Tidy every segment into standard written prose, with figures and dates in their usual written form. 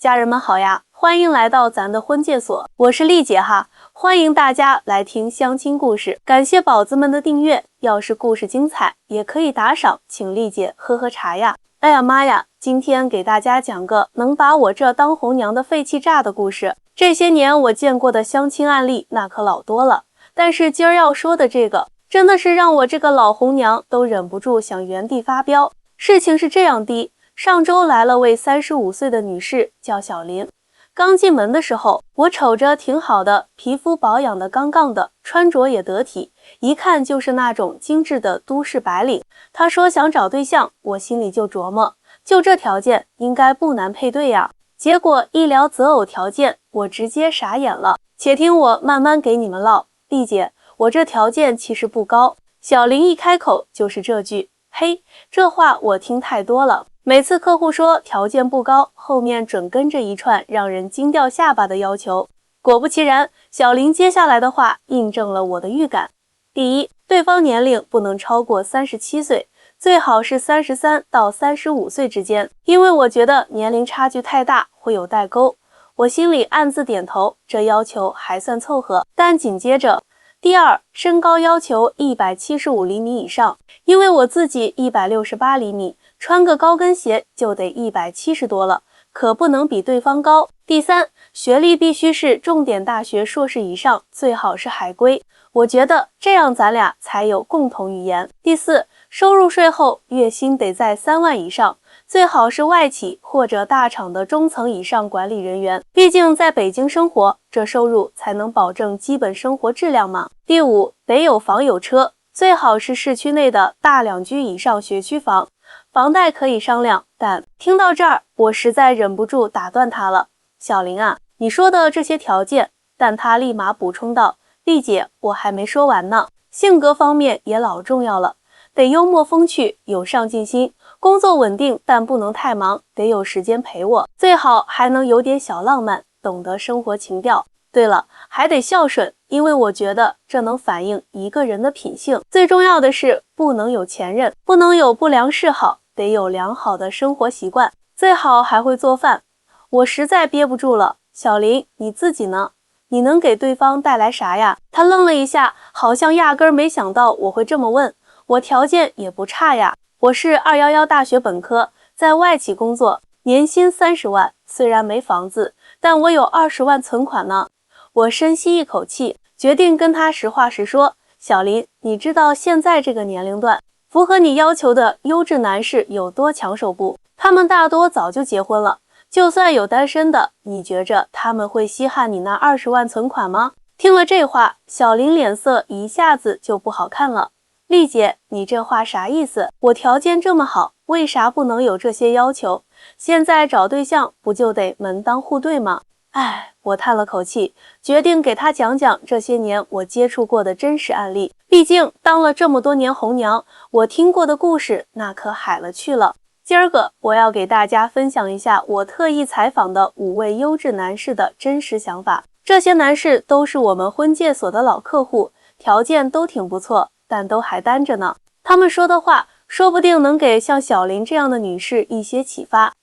家人们好呀，欢迎来到咱的婚介所，我是丽姐哈，欢迎大家来听相亲故事。感谢宝子们的订阅，要是故事精彩，也可以打赏，请丽姐喝喝茶呀。哎呀妈呀，今天给大家讲个能把我这当红娘的废气炸的故事。这些年我见过的相亲案例那可老多了，但是今儿要说的这个，真的是让我这个老红娘都忍不住想原地发飙。事情是这样的，上周来了位35岁的女士，叫小林。刚进门的时候，我瞅着挺好的，皮肤保养的杠杠的，穿着也得体，一看就是那种精致的都市白领。她说想找对象，我心里就琢磨，就这条件应该不难配对呀。结果一聊择偶条件，我直接傻眼了。且听我慢慢给你们唠。丽姐，我这条件其实不高。小林一开口就是这句，嘿，这话我听太多了。每次客户说条件不高，后面准跟着一串让人惊掉下巴的要求。果不其然，小林接下来的话印证了我的预感。第一，对方年龄不能超过37岁，最好是33到35岁之间，因为我觉得年龄差距太大会有代沟。我心里暗自点头，这要求还算凑合。但紧接着，第二，身高要求175厘米以上，因为我自己168厘米，穿个高跟鞋就得170多了，可不能比对方高。第三，学历必须是重点大学硕士以上，最好是海归，我觉得这样咱俩才有共同语言。第四，收入税后月薪得在3万以上，最好是外企或者大厂的中层以上管理人员，毕竟在北京生活，这收入才能保证基本生活质量嘛。第五，得有房有车，最好是市区内的大2居以上学区房，房贷可以商量。但听到这儿，我实在忍不住打断他了。小林啊，你说的这些条件，但他立马补充道，丽姐，我还没说完呢，性格方面也老重要了，得幽默风趣，有上进心，工作稳定但不能太忙，得有时间陪我，最好还能有点小浪漫，懂得生活情调。对了，还得孝顺，因为我觉得这能反映一个人的品性。最重要的是不能有前任，不能有不良嗜好，得有良好的生活习惯，最好还会做饭。我实在憋不住了，小林，你自己呢？你能给对方带来啥呀？他愣了一下，好像压根儿没想到我会这么问。我条件也不差呀，我是211大学本科，在外企工作，年薪30万，虽然没房子，但我有20万存款呢。我深吸一口气，决定跟他实话实说。小林，你知道现在这个年龄段，符合你要求的优质男士有多抢手不？他们大多早就结婚了，就算有单身的，你觉着他们会稀罕你那20万存款吗？听了这话，小林脸色一下子就不好看了。丽姐，你这话啥意思？我条件这么好，为啥不能有这些要求？现在找对象不就得门当户对吗？唉，我叹了口气，决定给他讲讲这些年我接触过的真实案例。毕竟当了这么多年红娘，我听过的故事那可海了去了。今儿个我要给大家分享一下我特意采访的5位优质男士的真实想法。这些男士都是我们婚介所的老客户，条件都挺不错，但都还单着呢。他们说的话说不定能给像小林这样的女士一些启发。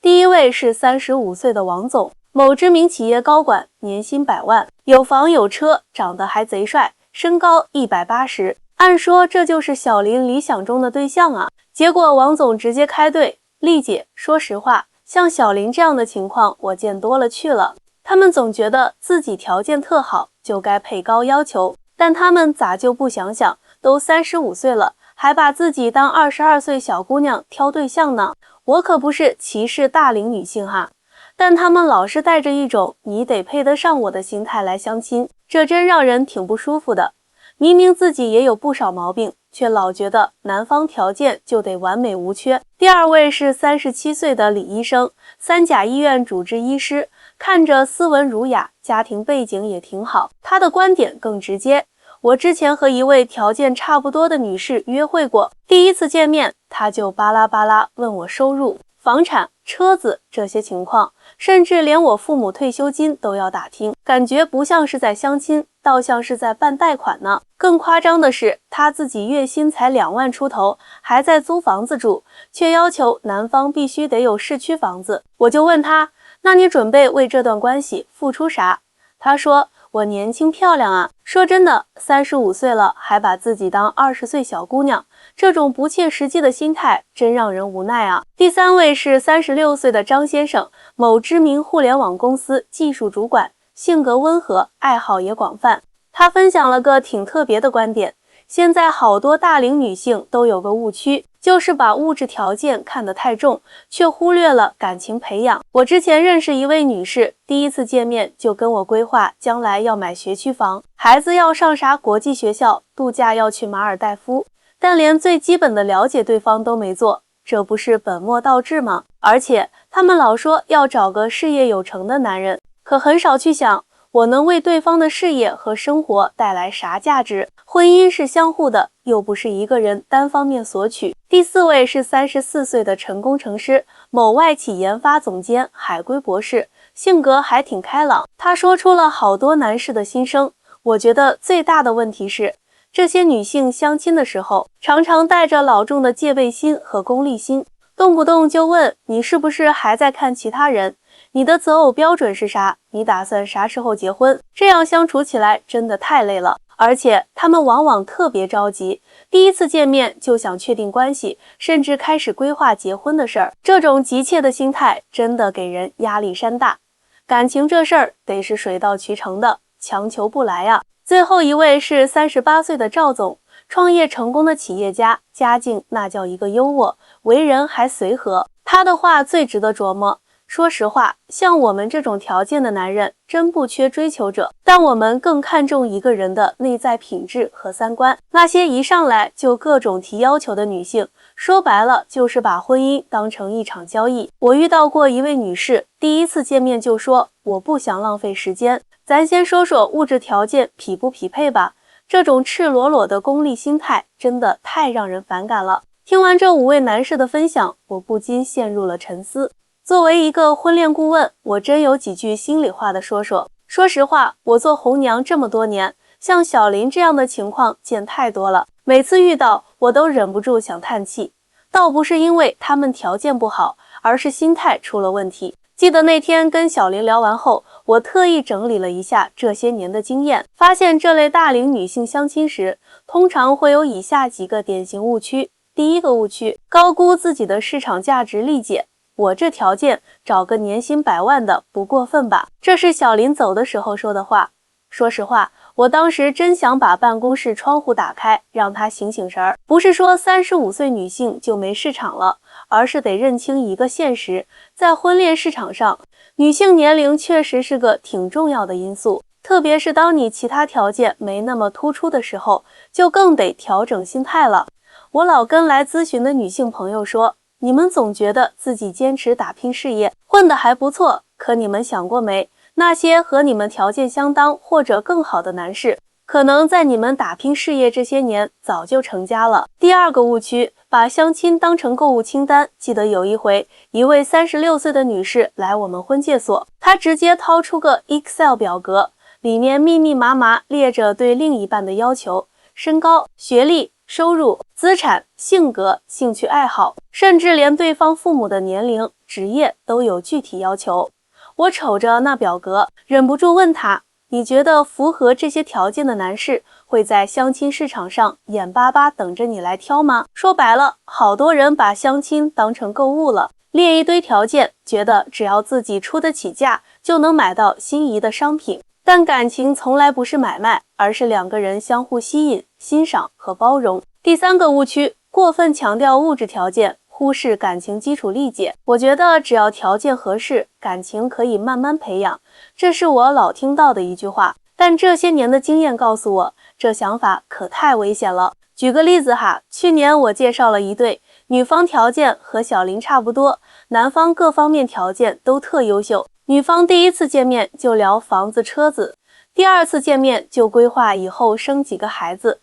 第一位是35岁的王总，某知名企业高管，年薪100万，有房有车，长得还贼帅，身高180。按说这就是小林理想中的对象啊，结果王总直接开队。丽姐，说实话，像小林这样的情况我见多了去了。他们总觉得自己条件特好，就该配高要求，但他们咋就不想想，都35岁了，还把自己当22岁小姑娘挑对象呢？我可不是歧视大龄女性哈，但他们老是带着一种你得配得上我的心态来相亲，这真让人挺不舒服的。明明自己也有不少毛病，却老觉得男方条件就得完美无缺。第二位是37岁的李医生，3甲医院主治医师，看着斯文儒雅，家庭背景也挺好。他的观点更直接。我之前和一位条件差不多的女士约会过，第一次见面，他就巴拉巴拉问我收入、房产、车子这些情况，甚至连我父母退休金都要打听，感觉不像是在相亲，倒像是在办贷款呢。更夸张的是，他自己月薪才2万出头，还在租房子住，却要求男方必须得有市区房子。我就问他，那你准备为这段关系付出啥？他说，我年轻漂亮啊。说真的，35岁了还把自己当20岁小姑娘，这种不切实际的心态真让人无奈啊。第3位是36岁的张先生，某知名互联网公司技术主管，性格温和，爱好也广泛。他分享了个挺特别的观点，现在好多大龄女性都有个误区，就是把物质条件看得太重，却忽略了感情培养。我之前认识一位女士，第一次见面就跟我规划将来要买学区房，孩子要上啥国际学校，度假要去马尔代夫，但连最基本的了解对方都没做，这不是本末倒置吗？而且他们老说要找个事业有成的男人，可很少去想我能为对方的事业和生活带来啥价值？婚姻是相互的，又不是一个人单方面索取。第4位是34岁的陈工程师，某外企研发总监，海归博士，性格还挺开朗。他说出了好多男士的心声。我觉得最大的问题是，这些女性相亲的时候，常常带着老重的戒备心和功利心，动不动就问你是不是还在看其他人？你的择偶标准是啥？你打算啥时候结婚？这样相处起来真的太累了，而且他们往往特别着急，第一次见面就想确定关系，甚至开始规划结婚的事儿。这种急切的心态真的给人压力山大。感情这事儿得是水到渠成的，强求不来啊。最后一位是38岁的赵总，创业成功的企业家，家境那叫一个优渥，为人还随和。他的话最值得琢磨。说实话，像我们这种条件的男人真不缺追求者，但我们更看重一个人的内在品质和三观。那些一上来就各种提要求的女性，说白了就是把婚姻当成一场交易。我遇到过一位女士，第一次见面就说我不想浪费时间，咱先说说物质条件匹不匹配吧。这种赤裸裸的功利心态真的太让人反感了。听完这5位男士的分享，我不禁陷入了沉思。作为一个婚恋顾问，我真有几句心里话的说说。说实话，我做红娘这么多年，像小林这样的情况见太多了，每次遇到我都忍不住想叹气。倒不是因为他们条件不好，而是心态出了问题。记得那天跟小林聊完后，我特意整理了一下这些年的经验，发现这类大龄女性相亲时，通常会有以下几个典型误区。第一个误区，高估自己的市场价值理解。我这条件找个年薪100万的不过分吧？这是小林走的时候说的话。说实话，我当时真想把办公室窗户打开，让他醒醒神儿。不是说35岁女性就没市场了，而是得认清一个现实，在婚恋市场上，女性年龄确实是个挺重要的因素。特别是当你其他条件没那么突出的时候，就更得调整心态了。我老跟来咨询的女性朋友说，你们总觉得自己坚持打拼事业，混得还不错，可你们想过没？那些和你们条件相当或者更好的男士，可能在你们打拼事业这些年早就成家了。第二个误区，把相亲当成购物清单。记得有一回，一位36岁的女士来我们婚介所，她直接掏出个 Excel 表格，里面密密麻麻列着对另一半的要求，身高、学历、收入、资产、性格、兴趣爱好，甚至连对方父母的年龄、职业都有具体要求。我瞅着那表格，忍不住问他，你觉得符合这些条件的男士会在相亲市场上眼巴巴等着你来挑吗？说白了，好多人把相亲当成购物了，列一堆条件，觉得只要自己出得起价，就能买到心仪的商品。但感情从来不是买卖，而是两个人相互吸引、欣赏和包容。第三个误区，过分强调物质条件，忽视感情基础理解。我觉得只要条件合适，感情可以慢慢培养，这是我老听到的一句话。但这些年的经验告诉我，这想法可太危险了。举个例子哈，去年我介绍了一对，女方条件和小林差不多，男方各方面条件都特优秀。女方第一次见面就聊房子车子，第二次见面就规划以后生几个孩子，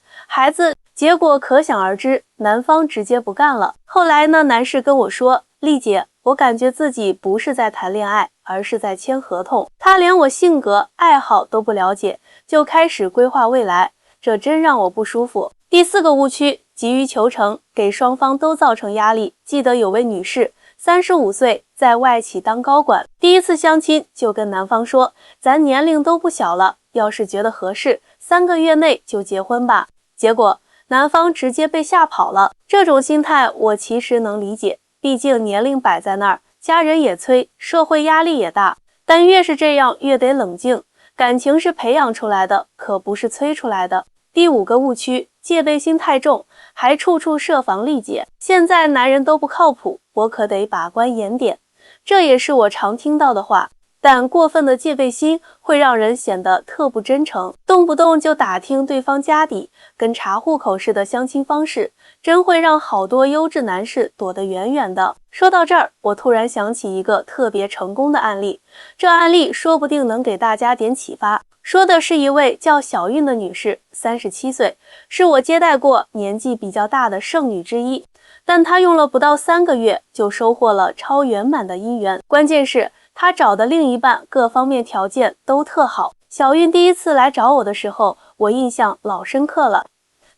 结果可想而知，男方直接不干了。后来呢，男士跟我说，丽姐，我感觉自己不是在谈恋爱，而是在签合同。他连我性格、爱好都不了解，就开始规划未来，这真让我不舒服。第四个误区，急于求成，给双方都造成压力。记得有位女士35岁在外企当高管，第一次相亲就跟男方说，咱年龄都不小了，要是觉得合适，3个月内就结婚吧。结果男方直接被吓跑了。这种心态我其实能理解，毕竟年龄摆在那儿，家人也催，社会压力也大。但越是这样越得冷静，感情是培养出来的，可不是催出来的。第5个误区，戒备心太重，还处处设防历姐。现在男人都不靠谱，我可得把关严点。这也是我常听到的话。但过分的戒备心会让人显得特不真诚，动不动就打听对方家底，跟查户口似的相亲方式，真会让好多优质男士躲得远远的。说到这儿，我突然想起一个特别成功的案例，这案例说不定能给大家点启发。说的是一位叫小韵的女士，37岁，是我接待过年纪比较大的剩女之一，但她用了不到3个月就收获了超圆满的姻缘，关键是她找的另一半各方面条件都特好。小韵第一次来找我的时候，我印象老深刻了。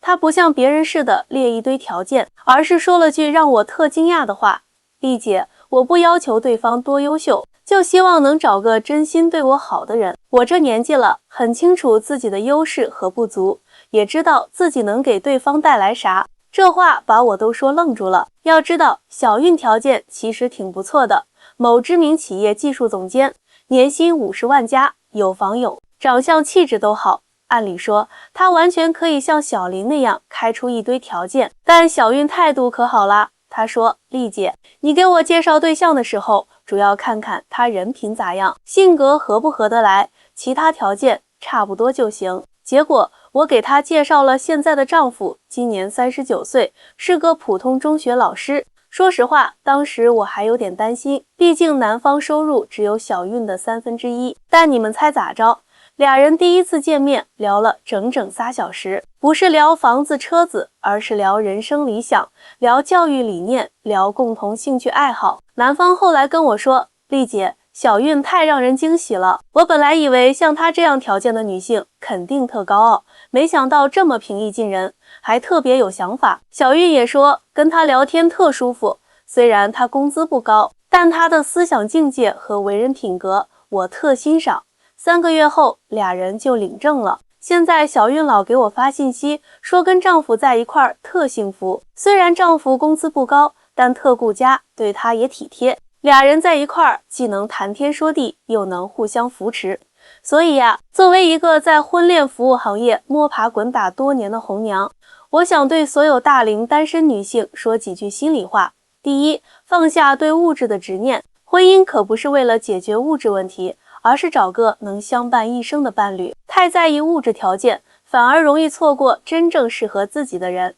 她不像别人似的列一堆条件，而是说了句让我特惊讶的话：丽姐，我不要求对方多优秀，就希望能找个真心对我好的人。我这年纪了，很清楚自己的优势和不足，也知道自己能给对方带来啥。这话把我都说愣住了。要知道，小韵条件其实挺不错的，某知名企业技术总监，年薪50万加，有房有，长相气质都好。按理说，她完全可以像小林那样开出一堆条件，但小韵态度可好啦。她说：丽姐，你给我介绍对象的时候，主要看看他人品咋样，性格合不合得来，其他条件差不多就行。结果我给她介绍了现在的丈夫，今年39岁，是个普通中学老师。说实话，当时我还有点担心，毕竟男方收入只有小韵的1/3。但你们猜咋着？俩人第一次见面聊了整整3小时，不是聊房子车子，而是聊人生理想，聊教育理念，聊共同兴趣爱好。男方后来跟我说，丽姐，小韵太让人惊喜了，我本来以为像她这样条件的女性肯定特高傲，没想到这么平易近人，还特别有想法。小韵也说跟她聊天特舒服，虽然她工资不高，但她的思想境界和为人品格我特欣赏。3个月后，俩人就领证了。现在小韵老给我发信息，说跟丈夫在一块儿特幸福。虽然丈夫工资不高，但特顾家，对她也体贴。俩人在一块儿，既能谈天说地，又能互相扶持。所以呀，作为一个在婚恋服务行业摸爬滚打多年的红娘，我想对所有大龄单身女性说几句心里话。第一，放下对物质的执念，婚姻可不是为了解决物质问题，而是找个能相伴一生的伴侣。太在意物质条件，反而容易错过真正适合自己的人。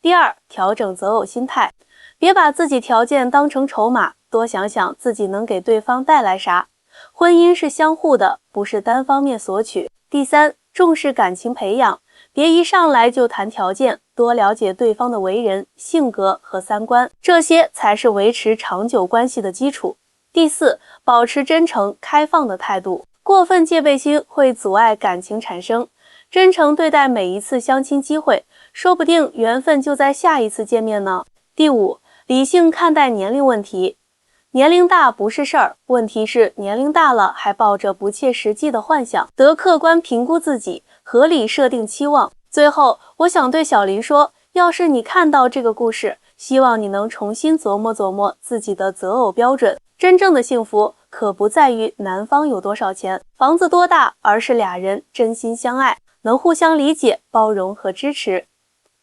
第二，调整择偶心态，别把自己条件当成筹码，多想想自己能给对方带来啥。婚姻是相互的，不是单方面索取。第三，重视感情培养，别一上来就谈条件，多了解对方的为人、性格和3观，这些才是维持长久关系的基础。第四，保持真诚开放的态度，过分戒备心会阻碍感情产生。真诚对待每一次相亲机会，说不定缘分就在下一次见面呢。第五，理性看待年龄问题，年龄大不是事儿，问题是年龄大了还抱着不切实际的幻想，得客观评估自己，合理设定期望。最后，我想对小林说，要是你看到这个故事，希望你能重新琢磨琢磨自己的择偶标准。真正的幸福可不在于男方有多少钱，房子多大，而是俩人真心相爱，能互相理解、包容和支持。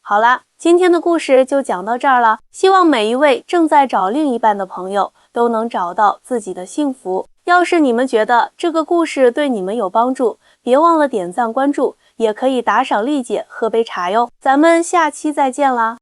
好啦，今天的故事就讲到这儿了，希望每一位正在找另一半的朋友都能找到自己的幸福。要是你们觉得这个故事对你们有帮助，别忘了点赞关注，也可以打赏丽姐喝杯茶哟。咱们下期再见啦！